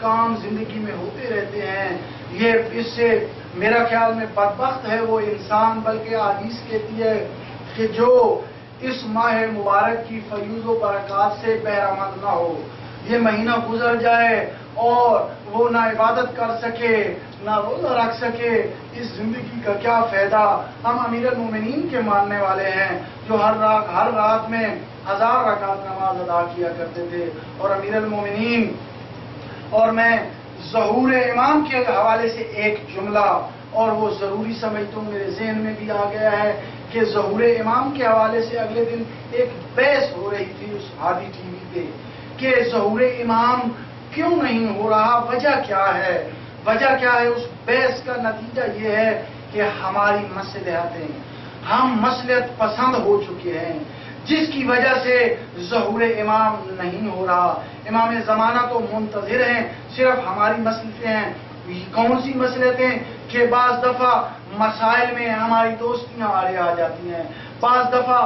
کام زندگی میں ہوتے رہتے ہیں. اس سے میرا خیال میں بدبخت ہے وہ انسان، بلکہ حدیث کہتی ہے کہ جو اس ماہ مبارک کی فیوض و برکات سے بہرامند نہ ہو، یہ مہینہ گزر جائے اور وہ نہ عبادت کر سکے نہ روزہ رکھ سکے، اس زندگی کا کیا فائدہ. ہم امیر المومنین کے ماننے والے ہیں جو ہر رات میں 1000 رکعت نماز ادا کیا کرتے تھے. اور امیر المومنین، اور میں ظہور امام کے حوالے سے ایک جملہ، اور وہ ضروری سمجھتا ہوں، میرے ذہن میں بھی آ گیا ہے کہ ظہور امام کے حوالے سے اگلے دن ایک بحث ہو رہی تھی اس ہادی ٹی وی پہ کہ ظہور امام کیوں نہیں ہو رہا، وجہ کیا ہے. وجہ کیا ہے؟ اس بحث کا نتیجہ یہ ہے کہ ہماری مصلحتیں، ہم مصلحت پسند ہو چکے ہیں، جس کی وجہ سے ظہور امام نہیں ہو رہا. امام زمانہ تو منتظر ہیں، صرف ہماری مصلحتیں ہیں. کون سی مصلحتیں؟ کہ بعض دفعہ مسائل میں ہماری دوستیاں آڑے آ جاتی ہیں، بعض دفعہ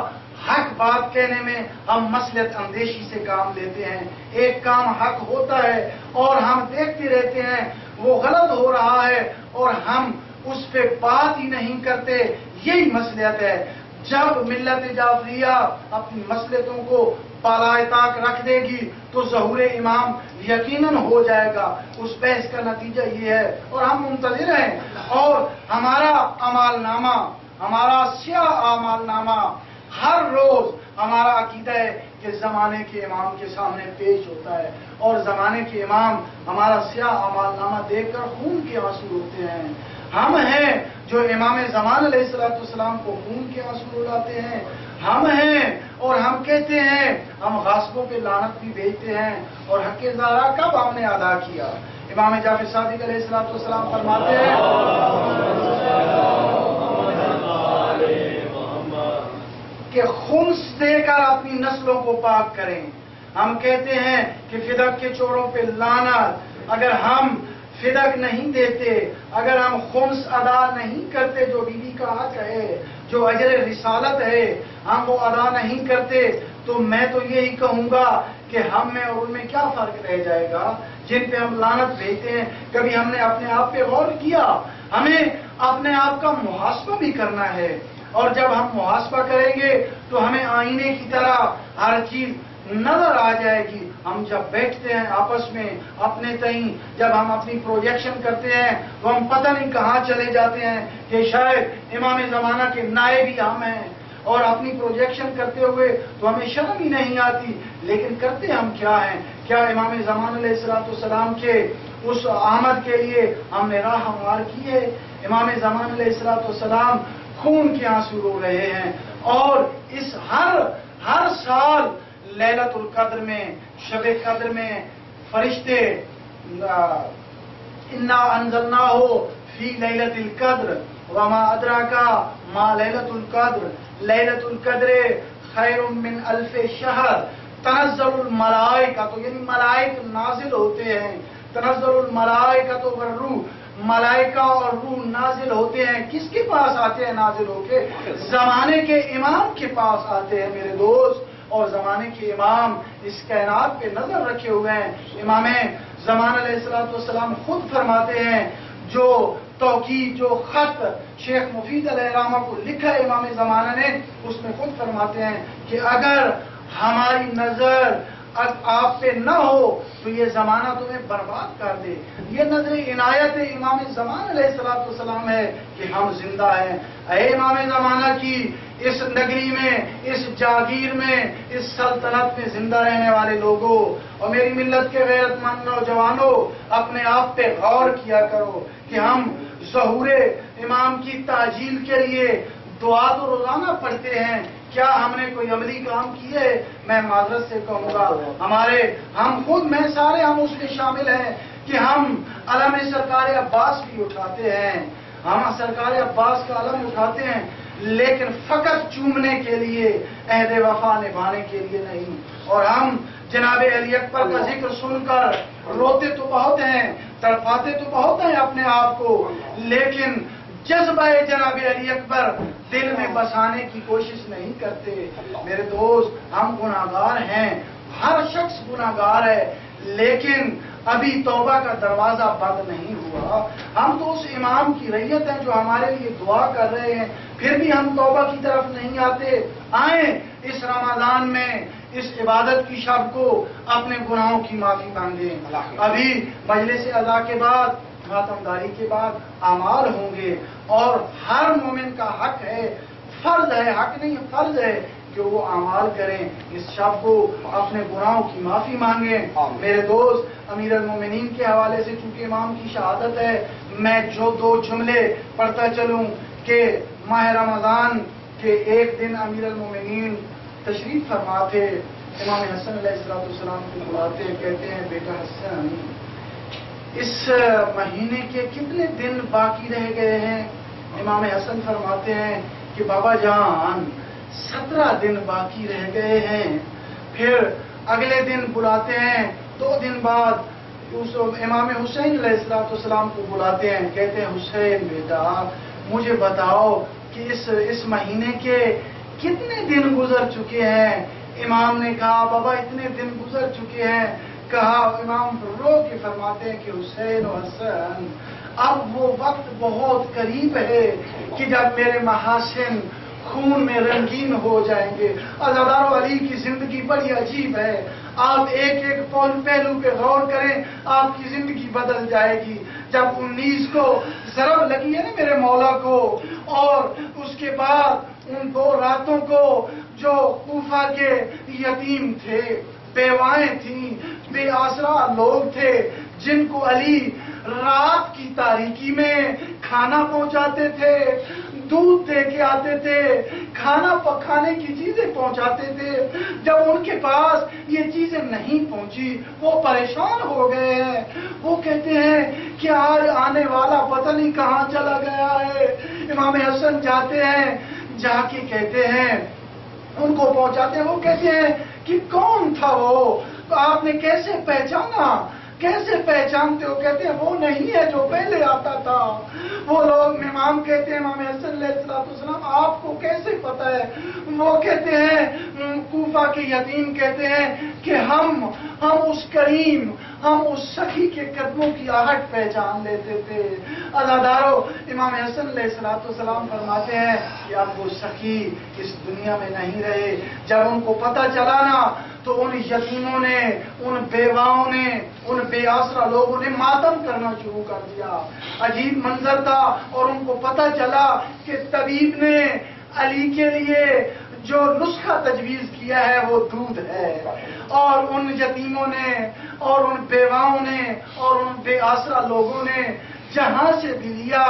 حق بات کہنے میں ہم مصلحت اندیشی سے کام لیتے ہیں. ایک کام حق ہوتا ہے اور ہم دیکھتے رہتے ہیں وہ غلط ہو رہا ہے اور ہم اس پہ بات ہی نہیں کرتے. یہی مصلحت ہے. جب ملت جعفریہ اپنی مصلحتوں کو بالائے طاق رکھ دے گی تو ظہور امام یقیناً ہو جائے گا. اس بحث کا نتیجہ یہ ہے اور ہم منتظر ہیں. اور ہمارا اعمال نامہ، ہمارا سیاہ اعمال نامہ ہر روز ہمارا عقیدہ ہے کہ زمانے کے امام کے سامنے پیش ہوتا ہے، اور زمانے کے امام ہمارا سیاہ اعمال نامہ دیکھ کر خون کے آنسو روتے ہیں. ہم ہیں جو امام زمان علیہ السلام کو خون کے آنسو رلاتے ہیں. ہم ہیں اور ہم کہتے ہیں، ہم غاصبوں پہ لعنت بھی بھیجتے ہیں. اور حق زارا کب ہم نے ادا کیا؟ امام جعفر صادق علیہ السلام فرماتے ہیں کہ خمس دے کر اپنی نسلوں کو پاک کریں. ہم کہتے ہیں کہ فدق کے چوروں پہ لعنت. اگر ہم فدق نہیں دیتے، اگر ہم خمس ادا نہیں کرتے، جو بیوی کا حق ہے، جو اجر رسالت ہے، ہم وہ ادا نہیں کرتے، تو میں تو یہی کہوں گا کہ ہم میں اور ان میں کیا فرق رہ جائے گا جن پہ ہم لعنت بھیجتے ہیں. کبھی ہم نے اپنے آپ پہ غور کیا؟ ہمیں اپنے آپ کا محاسبہ بھی کرنا ہے. اور جب ہم محاسبہ کریں گے تو ہمیں آئینے کی طرح ہر چیز نظر آ جائے گی. ہم جب بیٹھتے ہیں آپس میں اپنے تئیں، جب ہم اپنی پروجیکشن کرتے ہیں تو ہم پتہ نہیں کہاں چلے جاتے ہیں کہ شاید امام زمانہ کے نائب ہی ہم ہیں. اور اپنی پروجیکشن کرتے ہوئے تو ہمیں شرم ہی نہیں آتی، لیکن کرتے ہم کیا ہیں؟ کیا امام زمان علیہ السلام کے اس آمد کے لیے ہم نے راہ ہموار کی ہے؟ امام زمان علیہ السلام خون کے آنسو رو رہے ہیں. اور اس ہر سال لیلۃ القدر میں، شب قدر میں فرشتے انا انزلناہ فی لیلۃ القدر وما ادراک ما لیلۃ القدر لیلۃ القدر خیر من الف شہر تنزل الملائکۃ، یعنی ملائک نازل ہوتے ہیں. تنزل الملائکۃ والروح، ملائکہ اور روح نازل ہوتے ہیں. کس کے پاس آتے ہیں نازل ہو کے؟ زمانے کے امام کے پاس آتے ہیں میرے دوست. اور زمانے کے امام اس کائنات پہ نظر رکھے ہوئے ہیں. امام زمان علیہ السلام خود فرماتے ہیں، جو توقید، جو خط شیخ مفید علیہ الرحمہ کو لکھا ہے امام زمانہ نے، اس میں خود فرماتے ہیں کہ اگر ہماری نظر آپ پہ نہ ہو تو یہ زمانہ تمہیں برباد کر دے. یہ نظر عنایت امام زمان علیہ السلام ہے کہ ہم زندہ ہیں. اے امام زمانہ کی اس نگری میں، اس جاگیر میں، اس سلطنت میں زندہ رہنے والے لوگوں اور میری ملت کے غیرت مند نوجوانوں، اپنے آپ پہ غور کیا کرو کہ ہم ظہور امام کی تعجیل کے لیے دعا تو روزانہ پڑھتے ہیں. کیا ہم نے کوئی عملی کام کیے؟ میں معذرت سے کہوں گا ہم خود، میں سارے ہم اس میں شامل ہیں کہ ہم علم سرکار عباس بھی اٹھاتے ہیں، ہم سرکار عباس کا علم اٹھاتے ہیں، لیکن فقط چومنے کے لیے، عہد وفا نبھانے کے لیے نہیں. اور ہم جناب علی اکبر کا ذکر سن کر روتے تو بہت ہیں، تڑپاتے تو بہت ہیں اپنے آپ کو، لیکن جذبہ جناب علی اکبر دل میں بسانے کی کوشش نہیں کرتے. میرے دوست، ہم گناہگار ہیں، ہر شخص گناہگار ہے، لیکن ابھی توبہ کا دروازہ بند نہیں ہوا. ہم تو اس امام کی رعیت ہیں جو ہمارے لیے دعا کر رہے ہیں، پھر بھی ہم توبہ کی طرف نہیں آتے. آئیں اس رمضان میں اس عبادت کی شب کو اپنے گناہوں کی معافی مانگیں. ابھی مجلس اذا کے بعد، خاتمداری کے بعد اعمال ہوں گے، اور ہر مومن کا حق ہے، فرض ہے، حق نہیں فرض ہے کہ وہ اعمال کریں. اس شب کو اپنے گناہوں کی معافی مانگیں. میرے دوست، امیر المومنین کے حوالے سے چونکہ امام کی شہادت ہے، میں جو 2 جملے پڑھتا چلوں کہ ماہ رمضان کے ایک دن امیر المومنین تشریف فرما تھے. امام حسن علیہ السلام کو بلاتے، کہتے ہیں بیٹا حسن، اس مہینے کے کتنے دن باقی رہ گئے ہیں؟ امام حسن فرماتے ہیں کہ بابا جان 17 دن باقی رہ گئے ہیں. پھر اگلے دن بلاتے ہیں، 2 دن بعد امام حسین علیہ السلام کو بلاتے ہیں، کہتے ہیں حسین بیٹا مجھے بتاؤ کہ اس مہینے کے کتنے دن گزر چکے ہیں؟ امام نے کہا بابا اتنے دن گزر چکے ہیں. کہا امام رو کے فرماتے ہیں کہ حسین و حسن، اب وہ وقت بہت قریب ہے کہ جب میرے محاسن خون میں رنگین ہو جائیں گے. عزادارو علی کی زندگی بڑی عجیب ہے. آپ ایک ایک پہلو پہ غور کریں، آپ کی زندگی بدل جائے گی. جب 19 کو ضرب لگی ہے نا میرے مولا کو، اور اس کے بعد ان 2 راتوں کو جو کوفہ کے یتیم تھے، بیوائیں تھیں، بے آسرا لوگ تھے، جن کو علی رات کی تاریکی میں کھانا پہنچاتے تھے، دودھ دے کے آتے تھے، کھانے کی چیزیں پہنچاتے تھے. جب ان کے پاس یہ چیزیں نہیں پہنچی وہ پریشان ہو گئے ہیں. وہ کہتے ہیں کہ آج آنے والا پتہ نہیں کہاں چلا گیا ہے. امام حسن جاتے ہیں، جا کے کہتے ہیں، ان کو پہنچاتے ہیں. وہ کہتے ہیں کہ کون تھا وہ؟ تو آپ نے کیسے پہچانا؟ کیسے پہچانتے ہو؟ کہتے ہیں وہ نہیں ہے جو پہلے آتا تھا. وہ لوگ امام کہتے ہیں امام حسن علیہ السلام آپ کو کیسے پتا ہے؟ وہ کہتے ہیں کوفہ کے یتیم کہتے ہیں کہ ہم اس کریم، ہم اس سخی کے قدموں کی آہٹ پہچان لیتے تھے. عزادارو امام حسن علیہ السلام فرماتے ہیں کہ اب وہ سخی اس دنیا میں نہیں رہے. جب ان کو پتہ چلا نا تو ان یتیموں نے، ان بیواؤں نے، ان بے آسرا لوگوں نے ماتم کرنا شروع کر دیا. عجیب منظر تھا. اور ان کو پتہ چلا کہ طبیب نے علی کے لیے جو نسخہ تجویز کیا ہے وہ دودھ ہے. اور ان یتیموں نے اور ان بیواؤں نے اور ان بے آسرا لوگوں نے جہاں سے بھی لیا،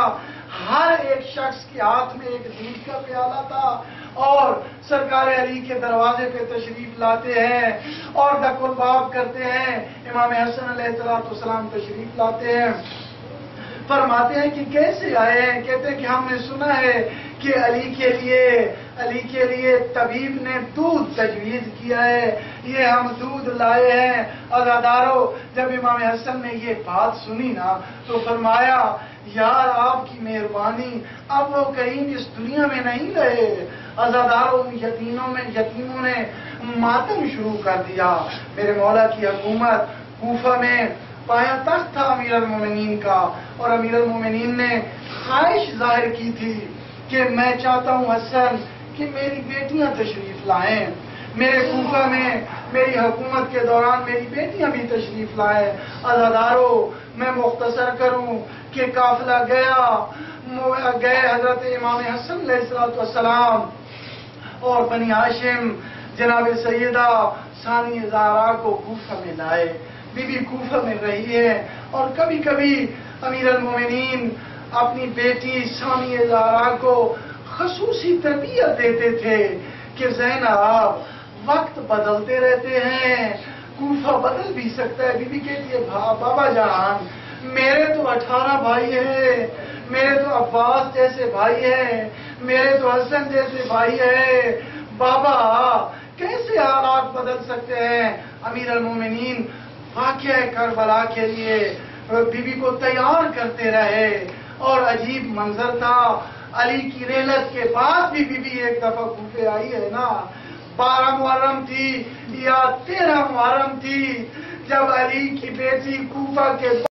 ہر ایک شخص کے ہاتھ میں ایک دودھ کا پیالہ تھا. اور سرکار علی کے دروازے پہ تشریف لاتے ہیں اور دق الباب کرتے ہیں. امام حسن علیہ السلام تشریف لاتے ہیں. فرماتے ہیں کہ کیسے آئے ہیں؟ کہتے ہیں کہ ہم نے سنا ہے کہ علی کے لیے طبیب نے دودھ تجویز کیا ہے، یہ ہم دودھ لائے ہیں. عزادارو جب امام حسن نے یہ بات سنی نا تو فرمایا یار آپ کی مہربانی، اب وہ کریم اس دنیا میں نہیں رہے. عزادارو یتیموں نے ماتم شروع کر دیا. میرے مولا کی حکومت کوفہ میں پایا تخت تھا امیر المومنین کا، اور امیر المومنین نے خواہش ظاہر کی تھی کہ میں چاہتا ہوں حسن کہ میری بیٹیاں تشریف لائیں، میرے کوفہ میں میری حکومت کے دوران میری بیٹیاں بھی تشریف لائیں. عزادارو میں مختصر کروں کہ قافلہ گئے حضرت امام حسن علیہ السلام اور بنی ہاشم جناب سیدہ ثانی زہرا کو کوفہ میں لائے. بی بی کوفہ میں رہی ہے، اور کبھی کبھی امیر المومنین اپنی بیٹی ثانی زہرا کو خصوصی تربیت دیتے تھے کہ زینب وقت بدلتے رہتے ہیں، کوفہ بدل بھی سکتا ہے. بی بی کہتی ہے بابا جان میرے تو 18 بھائی ہیں، میرے تو عباس جیسے بھائی ہیں، میرے تو حسن جیسے بھائی ہیں، بابا کیسے حالات بدل سکتے ہیں؟ امیر المومنین واقعہ کربلا کے لیے بی بی کو تیار کرتے رہے. اور عجیب منظر تھا. علی کی رحلت کے بعد بھی بی بی ایک دفعہ کوفے آئی ہے نا، 12 محرم تھی یا 13 محرم تھی، جب علی کی بیٹی کوفہ کے